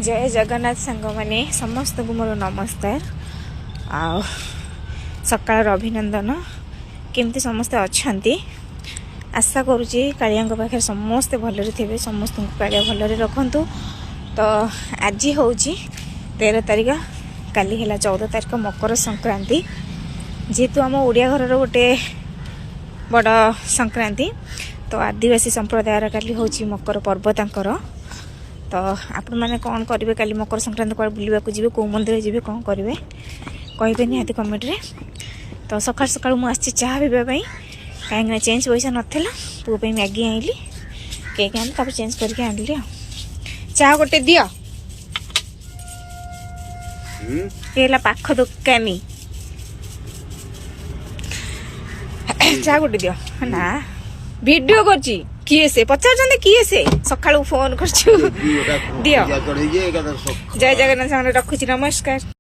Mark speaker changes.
Speaker 1: जय जगन्नाथ सांग मैंने समस्त को मोर नमस्कार आ सकाळ अभिनंदन केमती समस्ते अच्छा आशा करुच्ची कालिया पाखे समस्ते भलरे थे समस्त कालिया भलरे रखु तो आज हूँ 13 तारिख काली है 14 तारिख मकर संक्रांति जेहेतु आम ओडिया घर गोटे बड़ संक्रांति तो आदिवासी संप्रदायर काली हूँ मकर पर्व तांकर तो आपण मैंने कौन करेंगे काली मकर संक्रांति कौन बुलवाक जी कौ मंदिर जी कौन करेंगे कहे निहाती कमेंट रे तो सकाल सकाल मुझे चाह पीवाई कहीं चेंज पैसा नाला पुओ मैगी आइली केक आनी चेंज करके आनली चाह गोटे दियो ये पाख दुकानी चाह गोटे दियो ना वीडियो करची किए से पचार किए से सकाळू फोन कर दियो जय जगन्नाथ रखुची नमस्कार।